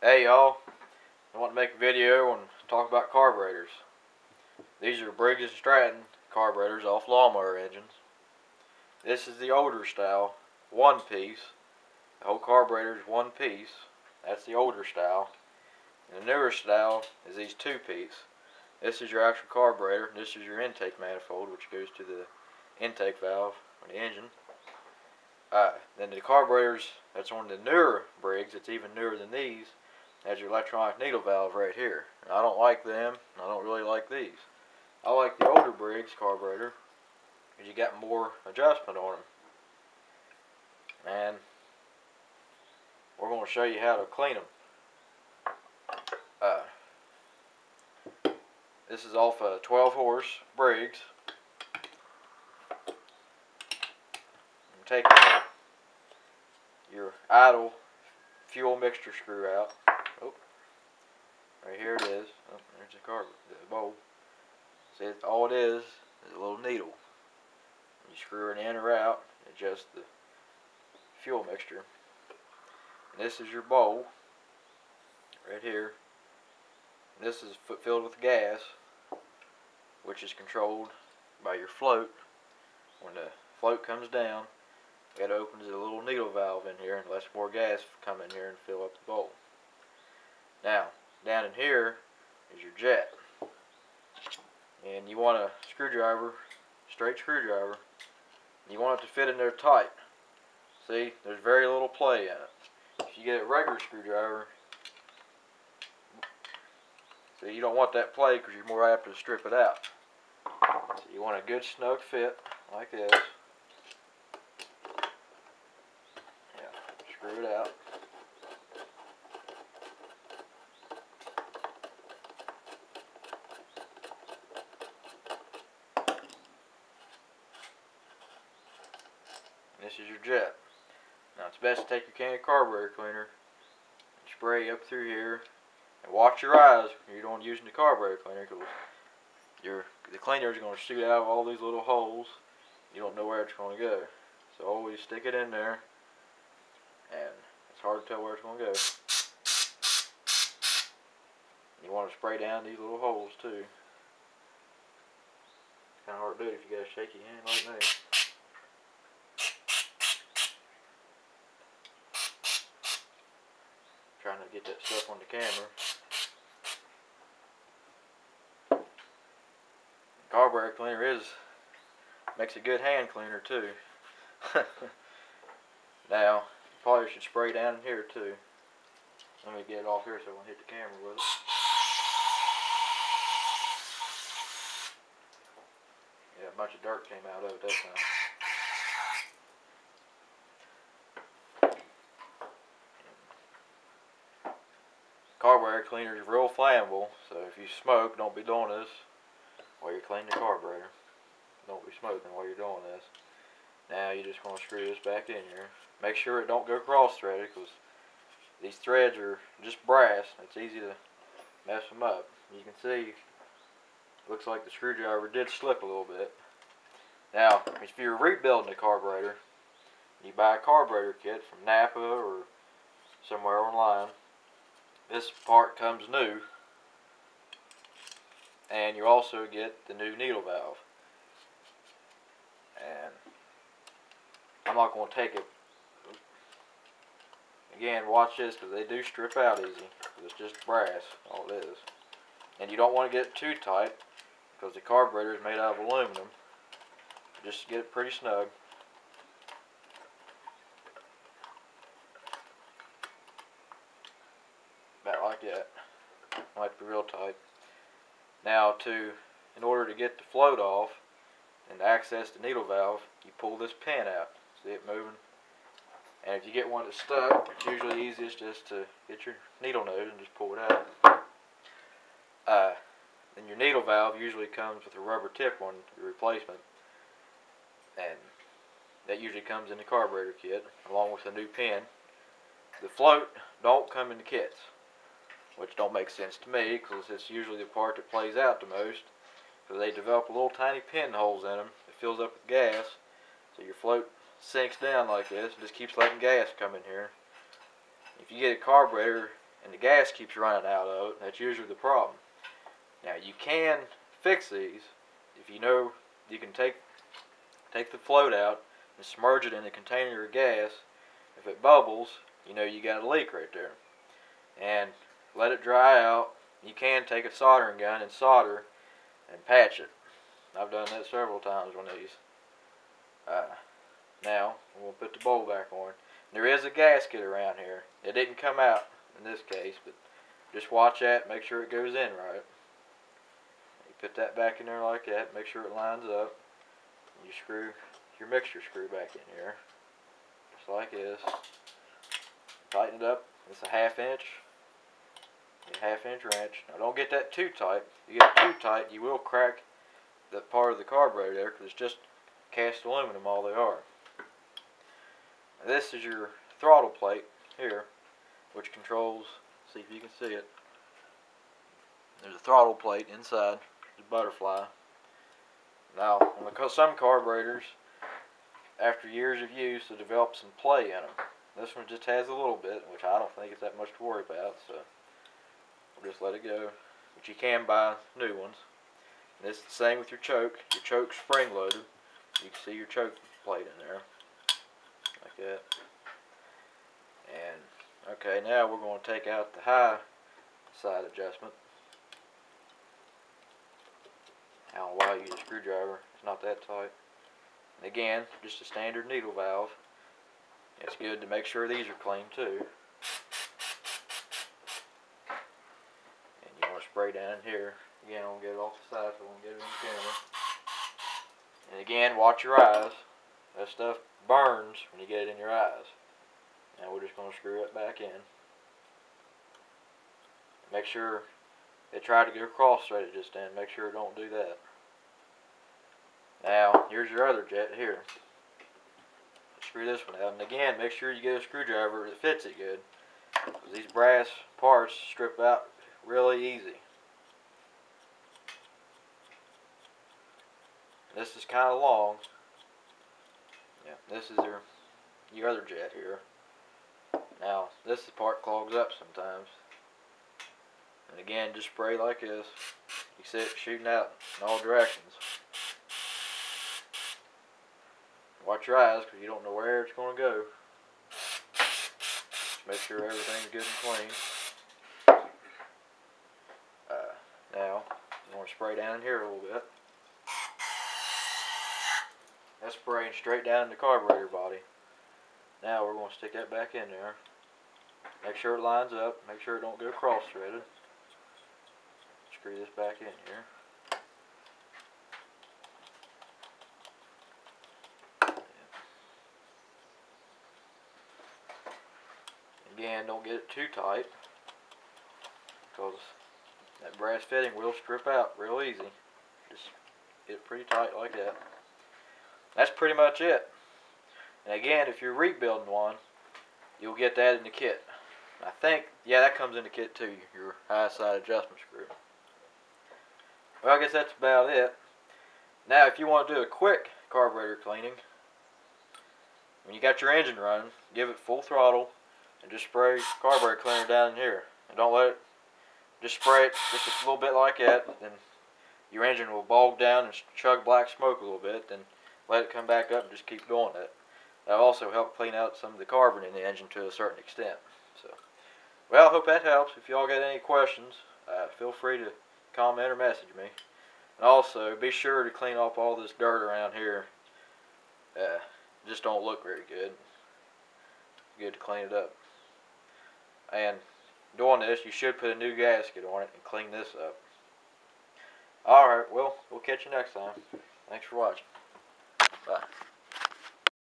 Hey y'all, I want to make a video and talk about carburetors. These are Briggs and Stratton carburetors off lawnmower engines. This is the older style, one piece. The whole carburetor is one piece. That's the older style. And the newer style is these two piece. This is your actual carburetor, and this is your intake manifold, which goes to the intake valve on the engine. Then the carburetors that's on the newer Briggs, it's even newer than these, has your electronic needle valve right here. And I don't like them. I don't really like these. I like the older Briggs carburetor because you got more adjustment on them. And we're going to show you how to clean them. This is off a 12 horse Briggs. I'm taking your idle fuel mixture screw out. Oh, right here it is. Oh, there's the bowl. See, all it is a little needle. You screw it in or out, adjust the fuel mixture. And this is your bowl, right here. And this is filled with gas, which is controlled by your float. When the float comes down, it opens a little needle valve in here and lets more gas come in here and fill up the bowl. Now, down in here is your jet. And you want a screwdriver, straight screwdriver. And you want it to fit in there tight. See, there's very little play in it. If you get a regular screwdriver, see, you don't want that play because you're more apt to strip it out. So you want a good snug fit like this. Screw it out. And this is your jet. Now it's best to take your can of carburetor cleaner and spray up through here. And watch your eyes when you're doing using the carburetor cleaner, because the cleaner is going to shoot out of all these little holes. You don't know where it's going to go. So always stick it in there. And it's hard to tell where it's going to go. You want to spray down these little holes too. It's kind of hard to do it if you got a shaky hand like me. Trying to get that stuff on the camera. The carburetor cleaner makes a good hand cleaner too. Now, probably should spray down in here too. Let me get it off here so I won't hit the camera with it. Yeah, a bunch of dirt came out of it that time. Carburetor cleaner is real flammable, so if you smoke, don't be doing this while you're cleaning the carburetor. Don't be smoking while you're doing this. Now you're just going to screw this back in here. Make sure it don't go cross-threaded, because these threads are just brass. It's easy to mess them up. You can see, looks like the screwdriver did slip a little bit. Now, if you're rebuilding the carburetor, you buy a carburetor kit from Napa or somewhere online. This part comes new, and you also get the new needle valve. And I'm not going to take it. Again, watch this, because they do strip out easy. It's just brass, all it is. And you don't want to get it too tight, because the carburetor is made out of aluminum. Just get it pretty snug. About like that. I like to be real tight. Now, in order to get the float off and to access the needle valve, you pull this pin out. See it moving? And if you get one that's stuck, it's usually easiest just to get your needle nose and just pull it out. Then your needle valve usually comes with a rubber tip on the replacement. And that usually comes in the carburetor kit, along with a new pin. The float don't come in the kits, which don't make sense to me, because it's usually the part that plays out the most. Because they develop little tiny pinholes in them that fills up with gas, so your float sinks down like this and just keeps letting gas come in here. If you get a carburetor and the gas keeps running out of it, that's usually the problem. Now you can fix these if you know you can take the float out and submerge it in a container of gas. If it bubbles, you know you got a leak right there. And let it dry out. You can take a soldering gun and solder and patch it. I've done that several times on these. Now, we're going to put the bowl back on. There is a gasket around here. It didn't come out in this case, but just watch that, make sure it goes in right. You put that back in there like that, make sure it lines up. You screw your mixture screw back in here, just like this. Tighten it up. It's a 1/2 inch. A 1/2 inch wrench. Now don't get that too tight. If you get it too tight, you will crack that part of the carburetor there, because it's just cast aluminum, all they are. Now this is your throttle plate here, which controls, see if you can see it. There's a throttle plate inside, the butterfly. Now, on some carburetors, after years of use, they develop some play in them. This one just has a little bit, which I don't think is that much to worry about, so we'll just let it go. But you can buy new ones. And it's the same with your choke. Your choke's spring loaded. You can see your choke plate in there, like that. And okay, now we're going to take out the high side adjustment. I'll allow you a screwdriver. It's not that tight. And again, just a standard needle valve. It's good to make sure these are clean too. And you want to spray down in here. Again, I'm going to get it off the side so I won't get it in the camera. And again, watch your eyes. That stuff burns when you get it in your eyes. Now we're just going to screw it back in. Make sure it tried to go cross-threaded just then. Make sure it don't do that. Now, here's your other jet here. Screw this one out. And again, make sure you get a screwdriver that fits it good, because these brass parts strip out really easy. This is kind of long. Yeah, this is your other jet here. Now, this part clogs up sometimes. And again, just spray like this. You see it shooting out in all directions. Watch your eyes, because you don't know where it's going to go. Just make sure everything's good and clean. Now, I'm going to spray down in here a little bit. That's spraying straight down in the carburetor body. Now we're going to stick that back in there. Make sure it lines up. Make sure it don't go cross-threaded. Screw this back in here. Again, don't get it too tight, because that brass fitting will strip out real easy. Just get it pretty tight like that. That's pretty much it. And again, if you're rebuilding one, you'll get that in the kit. I think, yeah, that comes in the kit too, your high side adjustment screw. Well, I guess that's about it. Now, if you want to do a quick carburetor cleaning, when you got your engine running, give it full throttle and just spray carburetor cleaner down in here. And don't let it, just spray it just a little bit like that, then your engine will bog down and chug black smoke a little bit, then let it come back up and just keep doing that. That'll also help clean out some of the carbon in the engine to a certain extent. So, well, I hope that helps. If y'all got any questions, feel free to comment or message me. And also, be sure to clean off all this dirt around here. Just don't look very good. Good to clean it up. And doing this, you should put a new gasket on it and clean this up. Alright, well, we'll catch you next time. Thanks for watching. Bye.